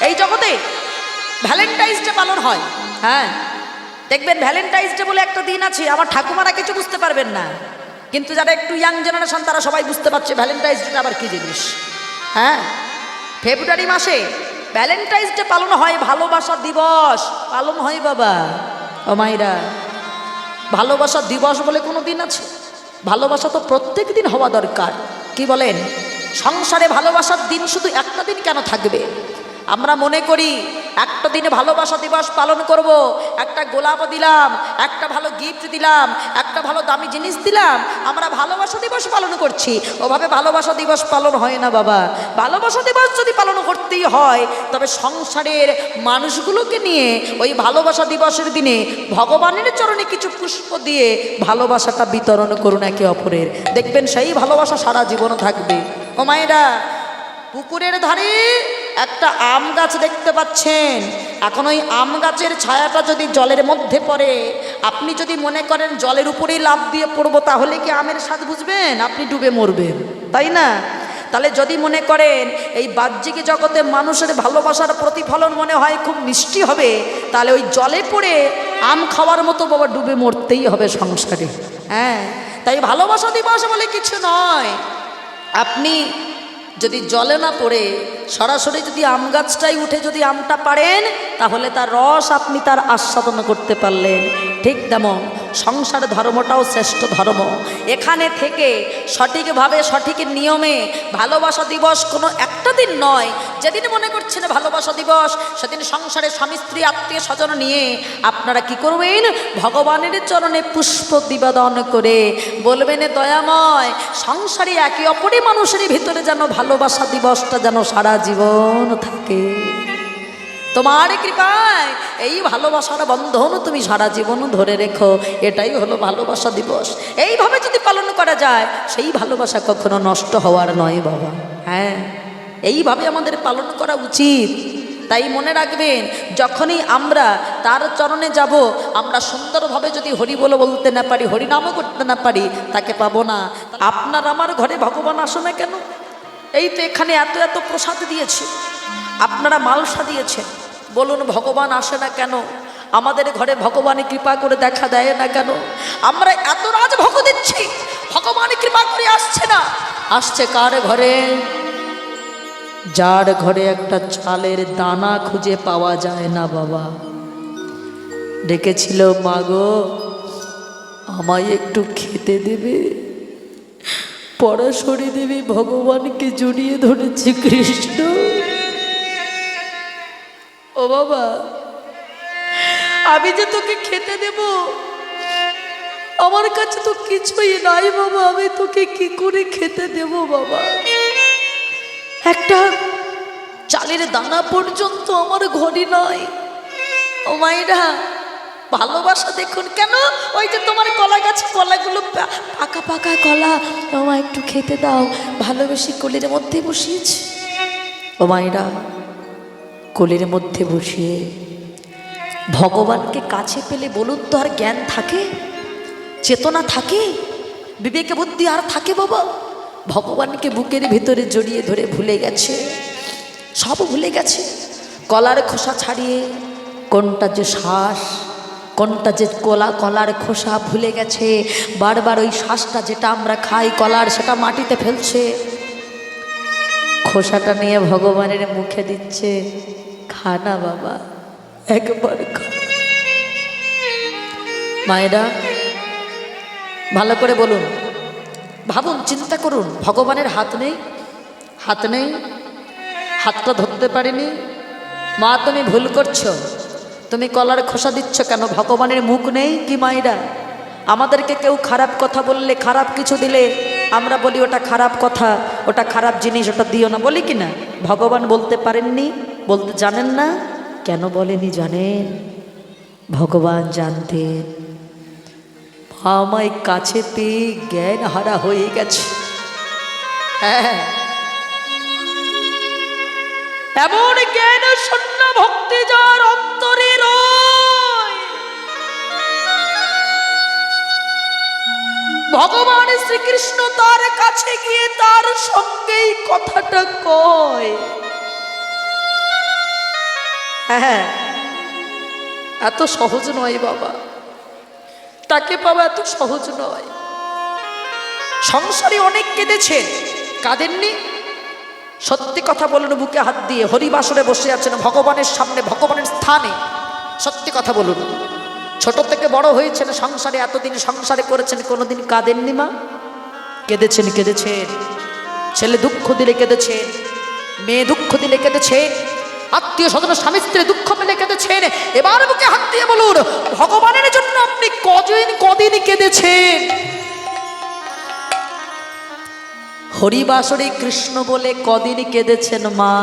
এই জগতে Valentine's day পালন হয়। হ্যাঁ, দেখবেন ভ্যালেন্টাইন্স ডে বলে একটা দিন আছে, আমার ঠাকুমারা কিছু বুঝতে পারবেন না, কিন্তু যারা একটু ইয়াং জেনারেশন তারা সবাই বুঝতে পারছে ভ্যালেন্টাইন্স ডে আবার কি জিনিস। হ্যাঁ, ফেব্রুয়ারি মাসে ভ্যালেন্টাইন্স ডে পালন হয়, ভালোবাসা দিবস পালন হয় বাবা ও মাইরা। ভালোবাসা দিবস বলে কোনো দিন আছে? ভালোবাসা তো প্রত্যেক দিন হওয়া দরকার। কি বলেন? সংসারে ভালোবাসার দিন শুধু একটা দিন কেন থাকবে? আমরা মনে করি একটা দিনে ভালোবাসা দিবস পালন করব, একটা গোলাপ দিলাম, একটা ভালো গিফট দিলাম, একটা ভালো দামি জিনিস দিলাম, আমরা ভালোবাসা দিবস পালন করছি। ওভাবে ভালোবাসা দিবস পালন হয় না বাবা। ভালোবাসা দিবস যদি পালন করতেই হয় তবে সংসারের মানুষগুলোকে নিয়ে ওই ভালোবাসা দিবসের দিনে ভগবানের চরণে কিছু পুষ্প দিয়ে ভালোবাসাটা বিতরণ করুন একে অপরের, দেখবেন সেই ভালোবাসা সারা জীবন থাকবে। ও মায়েরা, পুকুরের ধারে একটা আম গাছ দেখতে পাচ্ছেন। এখন ওই আম গাছের ছায়াটা যদি জলের মধ্যে পড়ে, আপনি যদি মনে করেন জলের উপরেই লাফ দিয়ে পড়বো, তাহলে কি আমের স্বাদ বুঝবেন? আপনি ডুবে মরবেন, তাই না? তাহলে যদি মনে করেন এই বাহ্যিক জগতে মানুষের ভালোবাসার প্রতিফলন মনে হয় খুব মিষ্টি হবে, তাহলে ওই জলে পড়ে আম খাওয়ার মতো বাবা ডুবে মরতেই হবে সংসারে। হ্যাঁ, তাই ভালোবাসা দিবস বলে কিছু নয়। আপনি যদি জলে না পড়ে সরাসরি যদি আম গাছটাই উঠে যদি আমটা পারেন, তাহলে তার রস আপনি তার আস্বাদন করতে পারলেন। ঠিক তেমন সংসার ধর্মটাও শ্রেষ্ঠ ধর্ম। এখানে থেকে সঠিকভাবে সঠিক নিয়মে ভালোবাসা দিবস কোনো একটা দিন নয়, যেদিন মনে করছেন ভালোবাসা দিবস সেদিন সংসারে স্বামী স্ত্রী আত্মীয় স্বজন নিয়ে আপনারা কি করবেন? ভগবানের চরণে পুষ্প নিবেদন করে বলবেন, দয়াময় সংসারে একে অপরে মানুষের ভিতরে যেন ভালোবাসা দিবসটা যেন সারা জীবন থাকে। তোমার কৃপায় এই ভালোবাসার বন্ধন তুমি সারা জীবন ধরে রেখো, এটাই হলো ভালোবাসা দিবস। এইভাবে যদি পালন করা যায় সেই ভালোবাসা কখনো নষ্ট হওয়ার নয় বাবা। হ্যাঁ, এইভাবে আমাদের পালন করা উচিত। তাই মনে রাখবেন, যখনই আমরা তার চরণে যাব, আমরা সুন্দরভাবে যদি হরি বলে বলতে না পারি, হরিনামও করতে না পারি, তাকে পাবো না। আপনার আমার ঘরে ভগবান আসে না কেন? এই তো এখানে এত এত প্রসাদ দিয়েছে, আপনারা মালসা দিয়েছেন, বলুন ভগবান আসে না কেন? আমাদের ঘরে ভগবান কৃপা করে দেখা দেয় না কেন? আমরা এত রাজভোগ দিচ্ছি, ভগবান কৃপা করে আসছে না। আসছে কার ঘরে? যার ঘরে একটা চালের দানা খুঁজে পাওয়া যায় না বাবা। ডেকেছিল, মাগো আমায় একটু খেতে দেবে? পরাশরী দেবী ভগবানকে জড়িয়ে ধরেছে, কৃষ্ণ ও বাবা আমি যে তোকে খেতে দেব, আমার কাছে তো কিছুই নাই বাবা, আমি তোকে কি করে খেতে দেব বাবা? একটা চালের দানা পর্যন্ত আমার ঘরে নাই। ও মায়েরা, ভালোবাসা দেখুন। কেন? ওই যে তোমার কলা গাছ, কলাগুলো পাকা পাকা কলা, আমায় একটু খেতে দাও, ভালোবেসে কোলের মধ্যে বসিয়েছি। ও মায়েরা, কোলের মধ্যে বসিয়ে ভগবানকে কাছে পেলে বলুন তো আর জ্ঞান থাকে, চেতনা থাকে, বিবেকে বুদ্ধি আর থাকে বাবা? ভগবানকে বুকের ভিতরে জড়িয়ে ধরে ভুলে গেছে, সব ভুলে গেছে। কলার খোসা ছাড়িয়ে কোনটা যে শ্বাস, কোনটা যে কলার খোসা ভুলে গেছে। বারবার ওই শ্বাসটা যেটা আমরা খাই কলার, সেটা মাটিতে ফেলছে, খোসাটা নিয়ে ভগবানের মুখে দিচ্ছে, খা না বাবা, একবার খা। মায়েরা ভালো করে বলুন, ভাবুন, চিন্তা করুন, ভগবানের হাত নেই? হাত নেই? হাতটা ধরতে পারিনি? মা তুমি ভুল করছো, তুমি কলার খোসা দিচ্ছ কেন? ভগবানের মুখ নেই কি মায়েরা? আমাদেরকে কেউ খারাপ কথা বললে, খারাপ কিছু দিলে আমরা বলি ওটা খারাপ কথা, ওটা খারাপ জিনিস, ওটা দিও না, বলি কি না? ভগবান বলতে পারেননি? বলতে জানেন না? কেন বলেনি জানেন? ভগবান জানতেন আমায় কাছে পেয়ে জ্ঞান হারা হয়ে গেছে। হ্যাঁ, এমন জ্ঞান শূন্য ভক্তি যার অন্তরে রয়, ভগবান শ্রীকৃষ্ণ তার কাছে গিয়ে তার সঙ্গেই কথাটা কয়। হ্যাঁ, এত সহজ নয় বাবা, তাকে পাওয়া এত সহজ নয়। সংসারে অনেক কেঁদেছেন, কাঁদেননি? সত্যি কথা বলুন, বুকে হাত দিয়ে হরিবাসরে বসে আছেন ভগবানের সামনে, ভগবানের স্থানে, সত্যি কথা বলুন। ছোট থেকে বড় হয়েছেন সংসারে, এতদিন সংসারে করেছেন, কোনোদিন কাঁদেননি মা? কেঁদেছেন, কেঁদেছেন। ছেলে দুঃখ দিলে কেঁদেছেন, মেয়ে দুঃখ দিলে কেঁদেছেন, আত্মীয় স্বজন স্বামী স্ত্রী দুঃখ পেলে কেঁদেছেন। এবার বুকে হাত দিয়ে বলুন, ভগবানের জন্য আপনি কদিন কেঁদেছেন? হরিবাসরে কৃষ্ণ বলে কদিন কেঁদেছেন মা?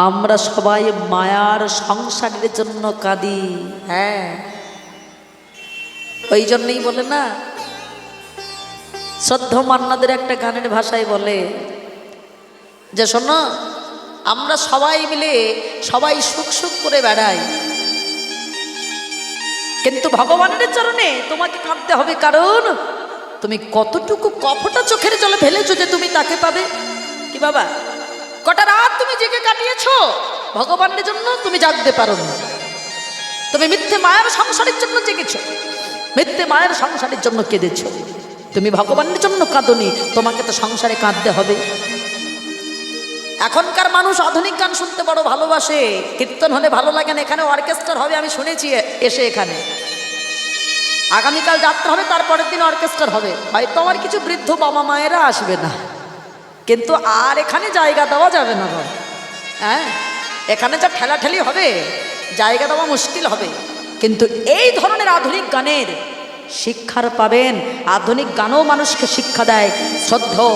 আমরা সবাই মায়ার সংসারের জন্য কাঁদি। হ্যাঁ, ওই জন্যই বলে না, শ্রদ্ধা মান্নাদের একটা গানের ভাষায় বলে যে শোনো, আমরা সবাই মিলে সবাই সুখ সুখ করে বেড়াই, কিন্তু ভগবানের চরণে তোমাকে কাঁদতে হবে, কারণ তুমি কতটুকু কপটা চোখের জলে ফেলেছো যে তুমি তাকে পাবে। কি বাবা, কটা রাত তুমি জেগে কাটিয়েছো ভগবানের জন্য, তুমি জাগতে পারো না। তুমি মিথ্যে মায়ের সংসারের জন্য জেগেছো, মিথ্যে মায়ের সংসারের জন্য কেঁদেছো, তুমি ভগবানের জন্য কাঁদনি, তোমাকে তো সংসারে কাঁদতে হবে। এখনকার মানুষ আধুনিক গান শুনতে বড় ভালোবাসে, কীর্তন হলে ভালো লাগে না, এখানে অর্কেস্ট্রা হবে, আমি শুনেছি এসে এখানে। আগামীকাল যাত্রা হবে, তারপরের দিন অর্কেস্ট্রা হবে, হয়তো আমার কিছু বৃদ্ধ বাবা মায়েরা আসবে না, কিন্তু আর এখানে জায়গা দেওয়া যাবে না বাবা। হ্যাঁ, এখানে যা ঠেলাঠেলি হবে, জায়গা দেওয়া মুশকিল হবে। কিন্তু এই ধরনের আধুনিক গানের শিক্ষার পাবেন। আধুনিক গানও মানুষকে শিক্ষা দেয়। শ্রদ্ধা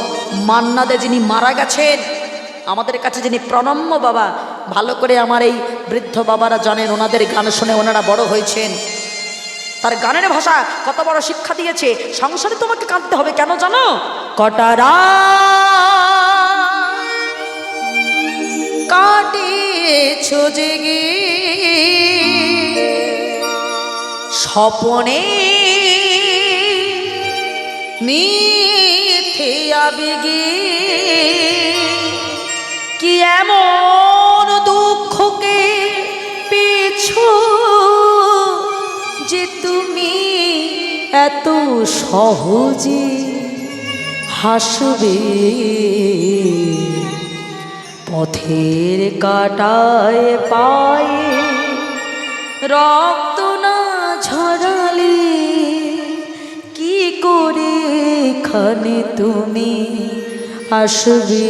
মান্নাদে যিনি মারা গেছেন, আমাদের কাছে যিনি প্রণম্য বাবা, ভালো করে আমার এই বৃদ্ধ বাবারা জানেন, ওনাদের গান শুনে ওনারা বড় হয়েছেন। তার গানের ভাষা কত বড় শিক্ষা দিয়েছে। সংসারে তোমাকে কাঁদতে হবে কেন জানো? কটা রাত কাটিয়েছো জেগে, স্বপনে মিথ্যে আবেগে, কি এমন দুঃখকে পেছো যে তুমি এত সহজে হাসবে? পথের কাটায় পায়ে রক্ত না ঝরালে কি করে এখানে তুমি আসবে?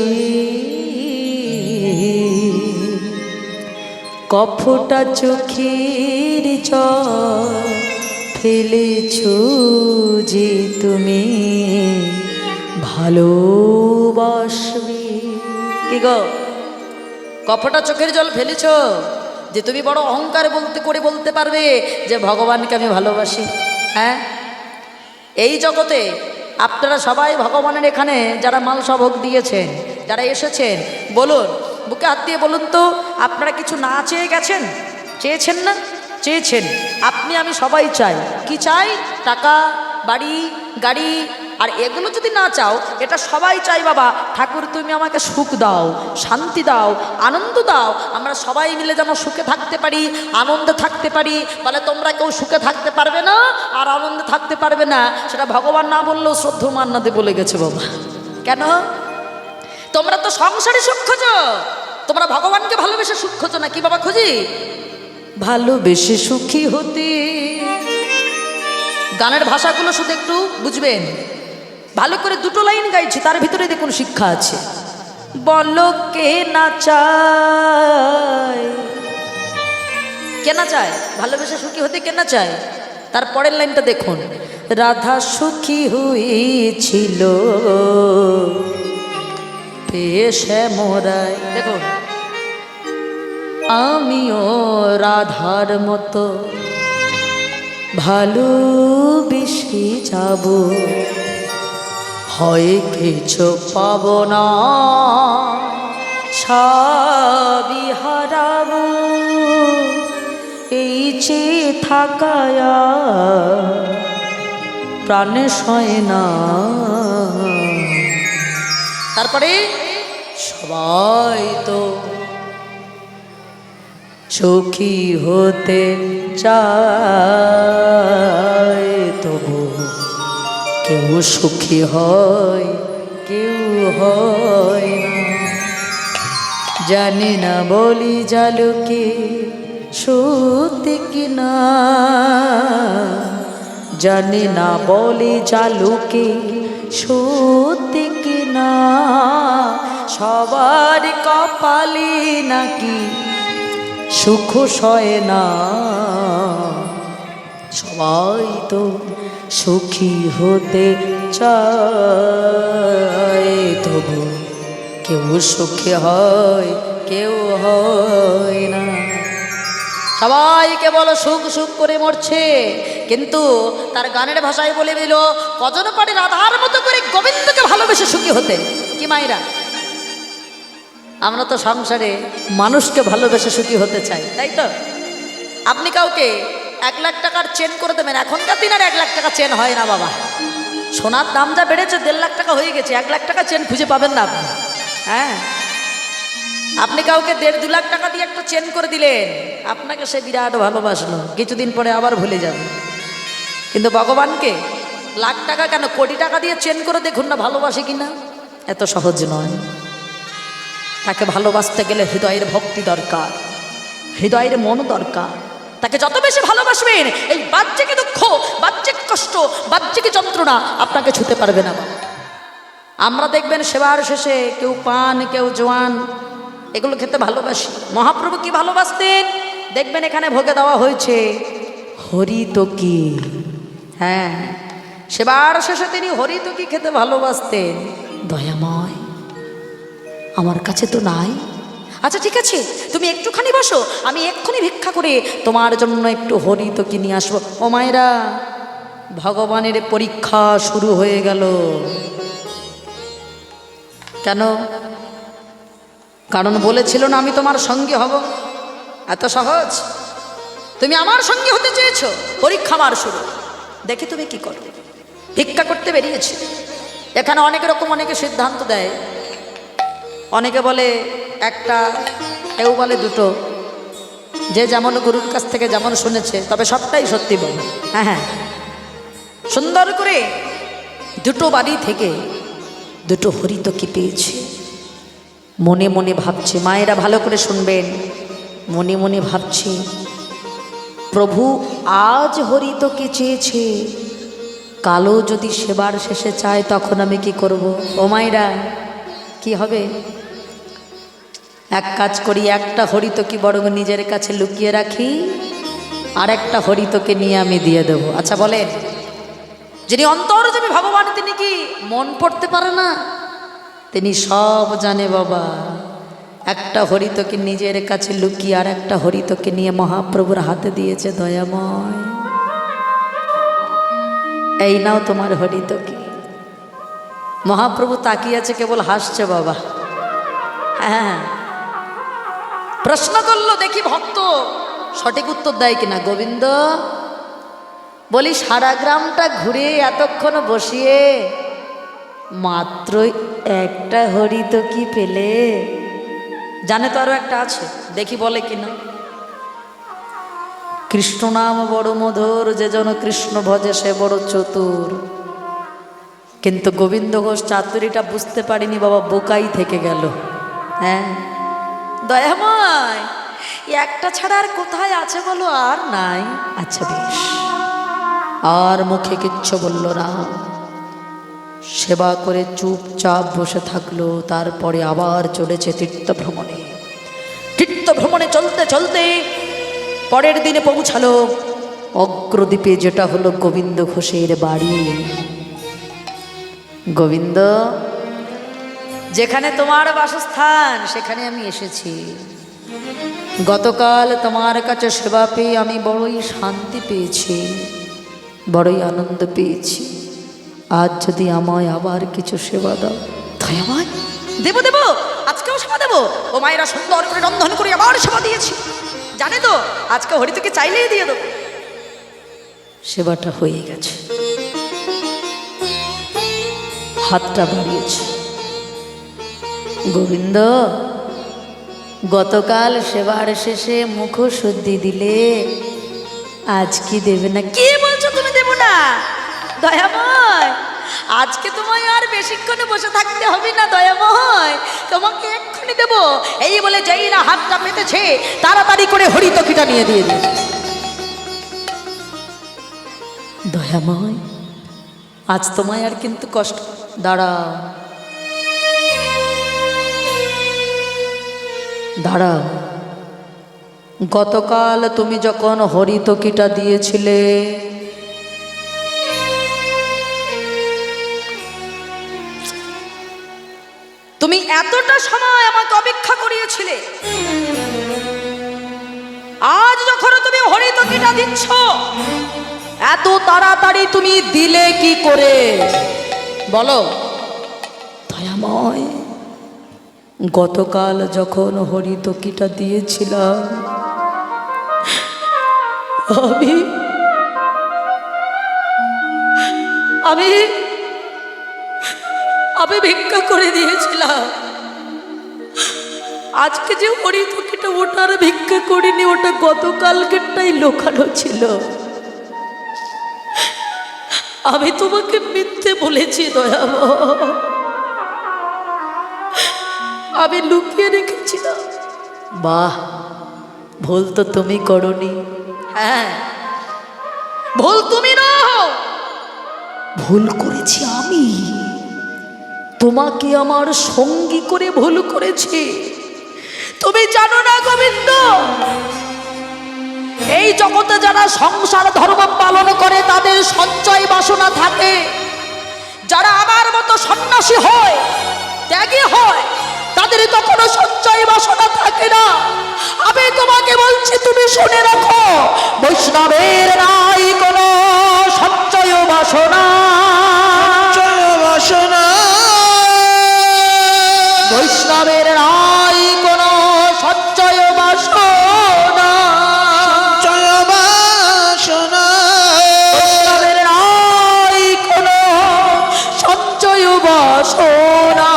কফটা চোখের জল ফেলেছো যে তুমি ভালোবাসবে। কি গো, কফটা চোখের জল ফেলেছো যে তুমি বড় অহংকার বলতে পারবে যে ভগবানকে আমি ভালোবাসি? হ্যাঁ, এই জগতে আপনারা সবাই ভগবানের এখানে যারা মালসা ভোগ দিয়েছেন, যারা এসেছেন, বলুন, বুকে হাত দিয়ে বলুন তো, আপনারা কিছু না চেয়ে গেছেন? চেয়েছেন না? চেয়েছেন। আপনি আমি সবাই চাই। কি চাই? টাকা, বাড়ি, গাড়ি। আর এগুলো যদি না চাও, এটা সবাই চাই বাবা, ঠাকুর তুমি আমাকে সুখ দাও, শান্তি দাও, আনন্দ দাও, আমরা সবাই মিলে যেন সুখে থাকতে পারি, আনন্দে থাকতে পারি। বলে তোমরা কেউ সুখে থাকতে পারবে না আর আনন্দে থাকতে পারবে না, সেটা ভগবান না বললেও শ্রদ্ধা মান্নাদে বলে গেছে বাবা। কেন? তোমরা তো সংসারে সুখ খোঁজো, তোমরা ভগবানকে ভালোবেসে সুখ খোঁজো না। কি বাবা খুঁজি? ভালোবেসে সুখী হতে। গানের ভাষাগুলো শুধু একটু বুঝবেন, ভালো করে দুটো লাইন গাইছি, তার ভিতরে দেখুন শিক্ষা আছে। বলো কে না চায়, কে না চায় ভালোবেসে সুখী হতে? কে না চায়? তার পরের লাইনটা দেখুন, রাধা সুখী হয়েছিল পেয়ে শ্যামরায়। দেখুন, আমিও রাধার মতো ভালোবেসে যাব, হয় কিছু পাব না, সবই হারাবো, এই চেয়ে থাকায়া প্রাণে সয় না। তারপরে সবাই তো সুখী হতে চায়, তবু কেউ সুখী হয়, কেউ হয় না। জানি না বলি জালুকে সত্যি কিনা, জানি না বলি জালুকে সত্যি কিনা, সবার কপালে নাকি সুখ সয় না। সবাই তো সুখী হতে চায়, তবু কেউ সুখী হয়, কেউ হয় না। সবাই কেবল সুখ সুখ করে মরছে, কিন্তু তার গানের ভাষায় বলে দিল কজন পারে রাধার মতো করে গোবিন্দকে ভালোবেসে সুখী হতে। কি মায়েরা, আমরা তো সংসারে মানুষকে ভালোবেসে সুখী হতে চাই, তাই তো? আপনি কাউকে 1 লাখ টাকার চেন করে দেবেন, এখনকার দিন আর 1 লাখ টাকা চেন হয় না বাবা। সোনার দাম যা বেড়েছে, 1.5 লাখ টাকা হয়ে গেছে, 1 লাখ টাকা চেন খুঁজে পাবেন না আপনি। হ্যাঁ, আপনি কাউকে 1.5-2 লাখ টাকা দিয়ে একটা চেন করে দিলেন, আপনাকে সে বিরাট ভালোবাসলো, কিছুদিন পরে আবার ভুলে যাবে। কিন্তু ভগবানকে লাখ টাকা কেন, কোটি টাকা দিয়ে চেন করে দেখুন না ভালোবাসে কিনা। এত সহজ নয়। তাকে ভালোবাসতে গেলে হৃদয়ের ভক্তি দরকার, হৃদয়ের মন দরকার। তাকে যত বেশি ভালোবাসবেন, এই বাহ্যিক দুঃখ, বাহ্যিক কষ্ট, বাহ্যিক যন্ত্রণা আপনাকে ছুতে পারবে না। আমরা দেখবেন সেবার শেষে কেউ পান, কেউ জোয়ান, এগুলো খেতে ভালোবাসি। মহাপ্রভু কি ভালোবাসতেন দেখবেন, এখানে ভোগে দেওয়া হয়েছে হরিতকি। হ্যাঁ, সেবার শেষে তিনি হরিতকি খেতে ভালোবাসতেন। দয়াময়, আমার কাছে তো নাই। আচ্ছা ঠিক আছে, তুমি একটুখানি বসো, আমি এক্ষুনি ভিক্ষা করে তোমার জন্য একটু হরিতকি নিয়ে আসবো। ও মায়েরা, ভগবানের পরীক্ষা শুরু হয়ে গেল। কেন? কারণ বলেছিল না আমি তোমার সঙ্গী হব। এত সহজ? তুমি আমার সঙ্গী হতে চেয়েছো, পরীক্ষা আমার শুরু। দেখি তুমি কি করো। ভিক্ষা করতে বেরিয়েছি। এখানে অনেক রকম অনেকে সিদ্ধান্ত দেয়। অনেকে বলে একটা, কেউ বলে দুটো, যে যেমন গুরুর কাছ থেকে যেমন শুনেছে, তবে সবটাই সত্যি বলে। হ্যাঁ হ্যাঁ, সুন্দর করে দুটো বাড়ি থেকে দুটো হরিতকি পেয়েছে। মনে মনে ভাবছে, মায়েরা ভালো করে শুনবেন, মনে মনে ভাবছে প্রভু আজ হরিতকি চেয়েছে, কালো যদি সেবার শেষে চায় তখন আমি কি করব? ও মায়েরা, কি হবে? এক কাজ করি, একটা হরিতকি বরং নিজের কাছে লুকিয়ে রাখি, আর একটা হরিতকি নিয়ে আমি দিয়ে দেব। আচ্ছা বলেন, যিনি অন্তর্যামী ভগবান, তিনি কি মন পড়তে পারে না? তিনি সব জানে বাবা। একটা হরিতকি নিজের কাছে লুকিয়ে আর একটা হরিতকি নিয়ে মহাপ্রভুর হাতে দিয়েছে। দয়াময়, এই নাও তোমার হরিতকি। মহাপ্রভু তাকিয়ে আছে, কেবল হাসছে বাবা। হ্যাঁ, প্রশ্ন করলো, দেখি ভক্ত সঠিক উত্তর দেয় কিনা। গোবিন্দ, বলি সারা গ্রামটা ঘুরে এতক্ষণ বসিয়ে মাত্র একটা হরিতকি পেলে? জানে তো আরো একটা আছে, দেখি বলে কিনা। কৃষ্ণ নাম বড় মধুর, যে জন কৃষ্ণ ভজে সে বড় চতুর। কিন্তু গোবিন্দ ঘোষ চাতুরিটা বুঝতে পারিনি বাবা, বোকাই থেকে গেল। হ্যাঁ, দয়াময়, একটা ছাড়া আর কোথায় আছে বলো? আর নাই। আচ্ছা বেশ। আর মুখে কিচ্ছু বলল না, সেবা করে চুপচাপ বসে থাকলো। তারপরে আবার চলেছে তীর্থ ভ্রমণে। তীর্থ ভ্রমণে চলতে চলতে পরের দিনে পৌঁছালো অগ্রদ্বীপে, যেটা হলো গোবিন্দ ঘোষের বাড়ি। গোবিন্দ, যেখানে তোমার বাসস্থান সেখানে আমি এসেছি। গতকাল তোমার কাছে সেবা পেয়ে আমি বড়ই শান্তি পেয়েছি, বড়ই আনন্দ পেয়েছি। আজ যদি আমায় আবার কিছু সেবা দাও। তাই আমায় দেবো দেবো, আজকেও সেবা দেবো। ও মায়েরা সুন্দর করে রন্ধন করে আবার সেবা দিয়েছি। জানে তো আজকে হরিতকি চাইলেই দিয়ে দেবো। সেবাটা হয়ে গেছে, হাতটা বাড়িয়েছে। গোবিন্দ, গতকাল সেবার শেষে মুখশুদ্ধি দিলে, আজ কি দেবে না? কি বলছো তুমি দেব না? দয়াময়, আজকে তোমায় আর বেশিক্ষণে বসে থাকতে হবে না দয়াময়, তোমাকে এক্ষুনি দেব। এই বলে যেই না হাতটা পেতেছে, তাড়াতাড়ি করে হরিতকিটা নিয়ে দিয়ে দিয়েছে। দয়াময়, আজ তোমায় আর কিন্তু কষ্ট। দাঁড়াও দাঁড়াও, গতকাল তুমি যখন হরিতকিটা দিয়েছিলে, তুমি এতটা সময় আমাকে অপেক্ষা করিয়েছিলে। আজ যখন তুমি হরিতকিটা দিচ্ছ, এত তাড়াতাড়ি তুমি দিলে কি করে বলো? দয়াময়, গতকাল যখন হরিতকিটা দিয়েছিলাম, আমি আমি ভিক্ষা করে দিয়েছিলাম। আজকে যে হরিতকিটা, ওটার ভিক্ষা করিনি, ওটা গতকালকেরটাই লোকানো ছিল। আমি তোমাকে মিথ্যে বলেছি দয়াময়, আমি লুকিয়ে রেখেছিলাম। বাহ, ভুল তো তুমি করনি। হ্যাঁ, ভুল তুমি নও, ভুল করেছি আমি। তোমাকে আমার সঙ্গী করে ভুল করেছি। তুমি জানো না গোবিন্দ, এই জগতে যারা সংসার ধর্ম পালন করে তাদের সঞ্চয় বাসনা থাকে। যারা আমার মতো সন্ন্যাসী হয়, ত্যাগী হয়, তাদের তো কোনো সঞ্চয় বাসনা থাকে না। আমি তোমাকে বলছি, তুমি শুনে রাখো, বৈষ্ণবের নাই কোনো সঞ্চয় বাসনা। বৈষ্ণবের নাই কোনো সঞ্চয় বাসনা। বৈষ্ণবের নাই কোনো সঞ্চয় বাসনা।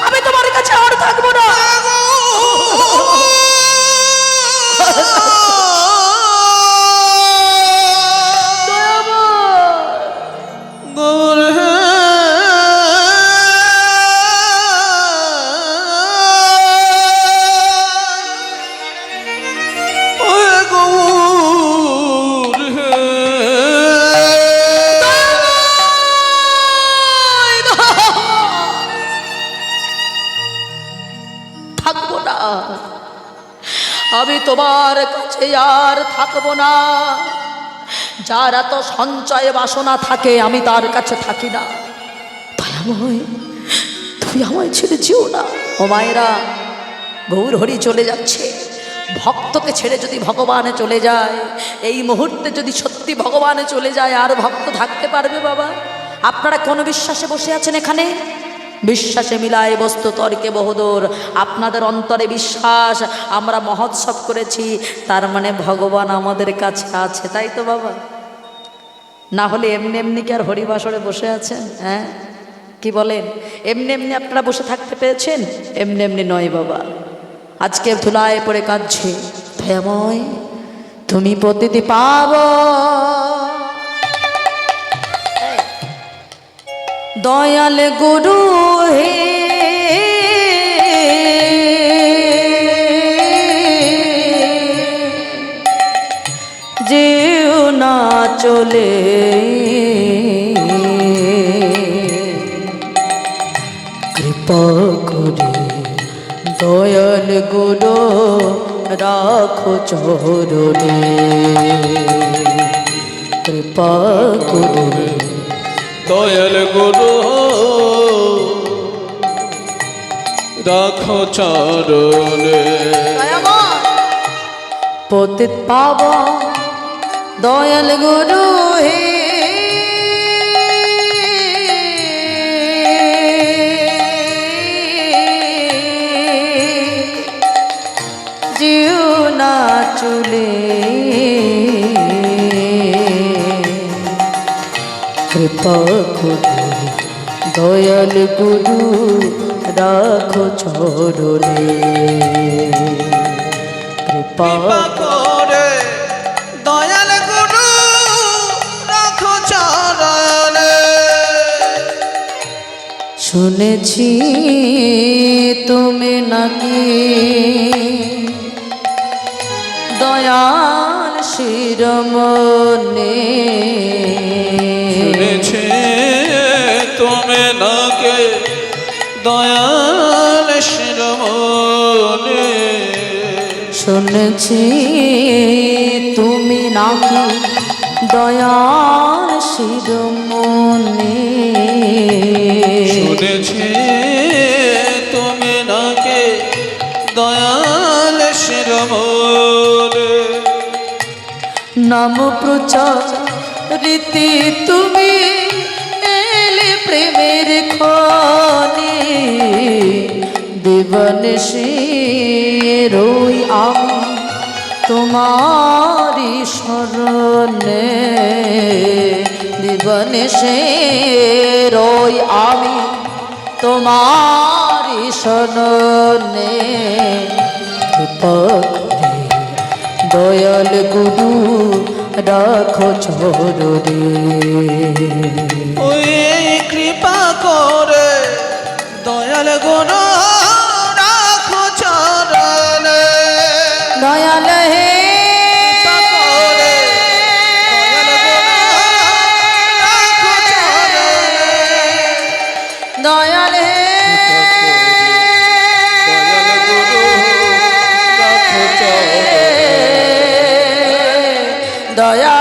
আমি তোমার কাছে আর থাকবো না। আমি তোমার কাছে আর থাকবো না। যার এত সঞ্চয় বাসনা থাকে, আমি তার কাছে থাকি না। দয়াময়, তুমি আমায় ছেড়ে যেও না। ও মায়েরা, গৌর হরি চলে যাচ্ছে। ভক্তকে ছেড়ে যদি ভগবানে চলে যায়, এই মুহূর্তে যদি সত্যি ভগবানে চলে যায়, আর ভক্ত থাকতে পারবে বাবা? আপনারা কোন বিশ্বাসে বসে আছেন এখানে? বিশ্বাসে মিলায় বস্তু তর্কে বহুদূর। আপনাদের অন্তরে বিশ্বাস, আমরা মহোৎসব করেছি, তার মানে ভগবান আমাদের কাছে আছে, তাই তো বাবা? না হলে এমনি এমনি কি আর হরিবাসরে বসে আছেন? হ্যাঁ, কি বলেন? এমনি এমনি আপনারা বসে থাকতে পেরেছেন? এমনি এমনি নয় বাবা। আজকে ধুলায় পড়ে কাঁদছে। দয়াময়, তুমি প্রতিটি পাব। দয়াল গুরু হে, যেও না চলে, কৃপা করে দয়াল গুরু রাখো চরণে। কৃপা করে দয়াল গুরু রাখো চরণে। পতিত পাবন দয়াল গুরু হে, যেও না চলে, কৃপা করে দয়াল গুরু রাখো চরণে কৃপা কৃপা করে দয়াল গুরু রাখো চরণে। শুনেছি তুমি নাকি দয়াল শিরোমণি শুনেছে তুমি নাকে দয়াল শিরোমণি। শুনেছি তুমি নাকি দয়াল শিরোমণি শুনেছে তুমি নাকে দয়াল শিরোমণি। নাম প্রচার রীতি তুমি এলে প্রেমের খনি দিবনশি রই আমি তোমারি শরণে দিবনশি রই আমি তোমারি শরণে কৃপা করে দয়াল গুরু রাখো চরণে ওই কৃপা করে দয়াল গুরু রাখো চরণে। দয়াল হে কৃপা করে দয়াল গুরু রাখো চরণে। দয়াল হে দয়াল গুরু রাখো চরণে। দয়া